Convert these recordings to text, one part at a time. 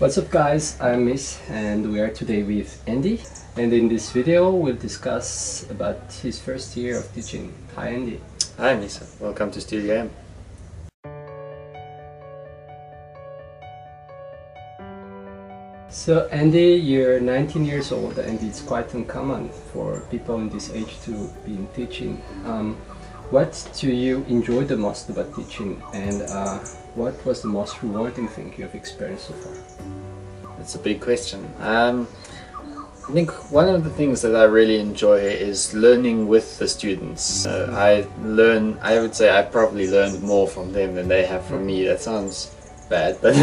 What's up guys, I'm Miss and we are today with Andy, and in this video we'll discuss about his first year of teaching. Hi Andy. Hi Misa, welcome to Studio M. So Andy, you're 19 years old and it's quite uncommon for people in this age to be in teaching. What do you enjoy the most about teaching, and what was the most rewarding thing you have experienced so far? That's a big question. I think one of the things that I really enjoy is learning with the students. I would say I probably learned more from them than they have from me. That sounds bad, but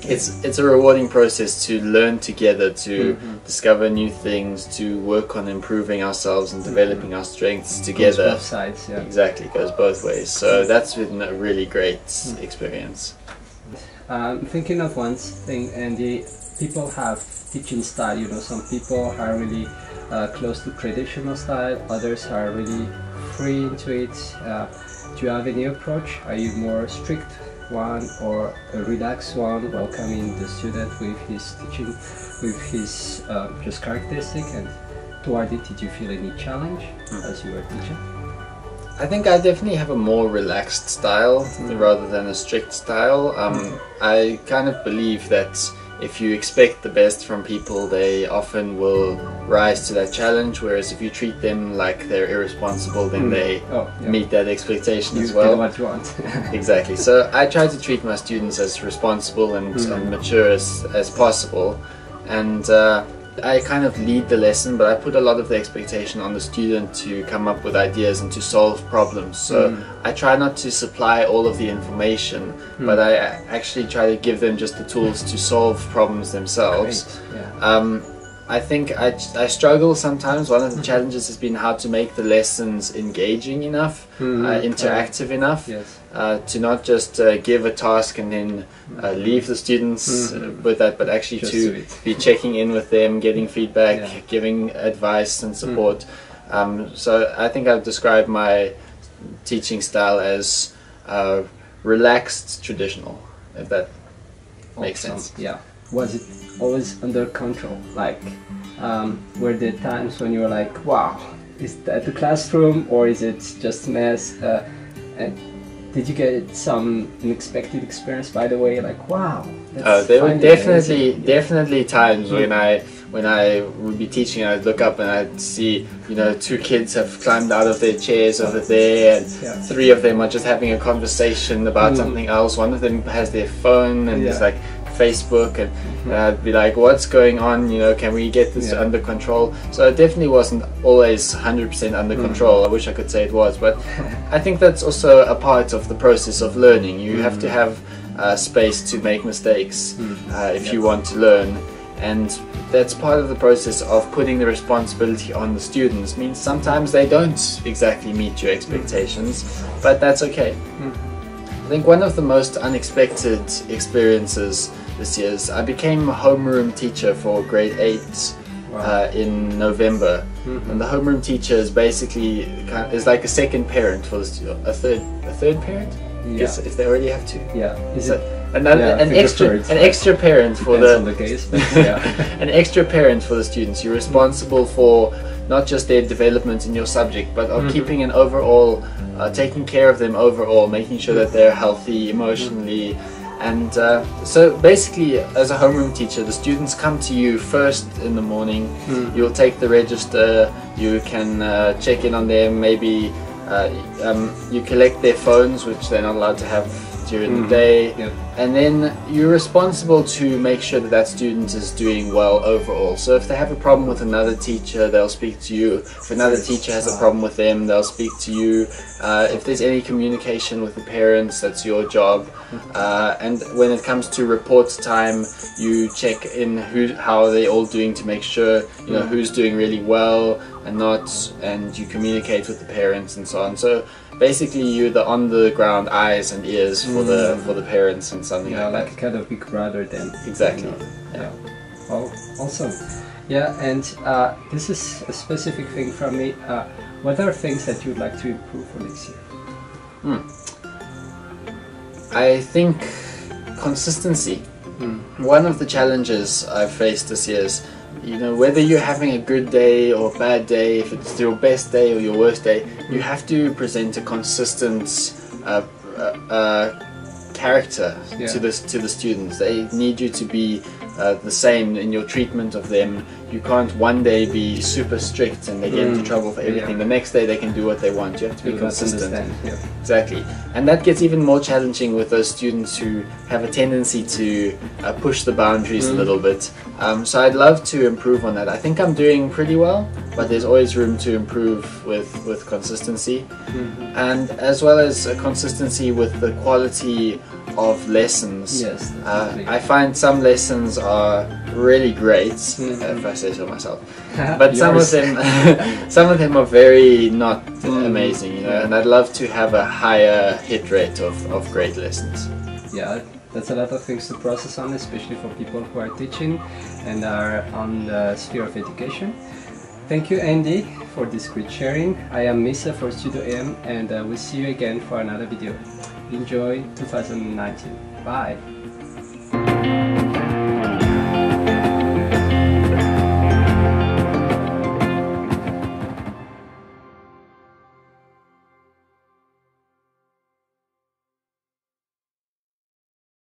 it's a rewarding process to learn together, to discover new things, to work on improving ourselves and developing our strengths together. Both sides, yeah. Exactly, goes both ways. So that's been a really great experience. Thinking of one thing, Andy, people have teaching style, you know, some people are really close to traditional style, others are really free into it. Do you have any approach? Are you more strict one or a relaxed one, welcoming the student with his teaching, with his just characteristic, and toward it did you feel any challenge as you were teaching? I think I definitely have a more relaxed style rather than a strict style. I kind of believe that if you expect the best from people, they often will rise to that challenge, whereas if you treat them like they're irresponsible, then they meet that expectation as well. You what you want. Exactly. So I try to treat my students as responsible and mature as possible, and I kind of lead the lesson, but I put a lot of the expectation on the student to come up with ideas and to solve problems. So I try not to supply all of the information, but I actually try to give them just the tools to solve problems themselves. I think I struggle sometimes. One of the challenges has been how to make the lessons engaging enough, interactive enough, to not just give a task and then leave the students with that, but actually just to be checking in with them, getting feedback, giving advice and support. So I think I've described my teaching style as relaxed traditional, if that makes sense. Yeah. Was it always under control? Like, were there times when you were like, wow, is that the classroom, or is it just mess? And did you get some unexpected experience, by the way? Like, wow. There were definitely times when I would be teaching, I'd look up and I'd see, you know, two kids have climbed out of their chairs over there, and three of them are just having a conversation about something else. One of them has their phone and it's like Facebook, and I'd be like, what's going on, you know, can we get this under control? So it definitely wasn't always 100% under control. I wish I could say it was, but I think that's also a part of the process of learning. You have to have space to make mistakes if you want to learn, and that's part of the process of putting the responsibility on the students. Means sometimes they don't exactly meet your expectations, but that's okay. I think one of the most unexpected experiences this year is I became a homeroom teacher for grade 8 in November. And the homeroom teacher is basically is like a second parent for the student, a third parent. Yes, if they already have two. Is it an extra parent for the case, but an extra parent for the students. You're responsible for not just their development in your subject, but of keeping an overall, taking care of them overall, making sure that they're healthy emotionally. And so basically, as a homeroom teacher, the students come to you first in the morning. You'll take the register, you can check in on them, maybe you collect their phones, which they're not allowed to have during the day, and then you're responsible to make sure that that student is doing well overall. So if they have a problem with another teacher, they'll speak to you. If another teacher has a problem with them, they'll speak to you. If there's any communication with the parents, that's your job. And when it comes to report time, you check in how they're all doing to make sure you know who's doing really well and not, and you communicate with the parents and so on. So basically, you're the on-the-ground eyes and ears for the parents and something like that. Like a kind of big brother then. Exactly. Oh, awesome. Yeah, and this is a specific thing from me. What are things that you'd like to improve for next year? I think consistency. One of the challenges I've faced this year is, you know, whether you're having a good day or a bad day, if it's your best day or your worst day, you have to present a consistent character to the students. They need you to be the same in your treatment of them. You can't one day be super strict and they get into trouble for everything. The next day they can do what they want. You have to be consistent. Exactly. And that gets even more challenging with those students who have a tendency to push the boundaries a little bit. So I'd love to improve on that. I think I'm doing pretty well, but there's always room to improve with consistency. And as well as a consistency with the quality of lessons. Yes, I find some lessons are really great, if I say so myself. But some of them are very not amazing, you know, and I'd love to have a higher hit rate of great lessons. Yeah, that's a lot of things to process on, especially for people who are teaching and are on the sphere of education. Thank you, Andy, for this great sharing. I am Misa for Studio M, and we'll see you again for another video. Enjoy 2019. Bye!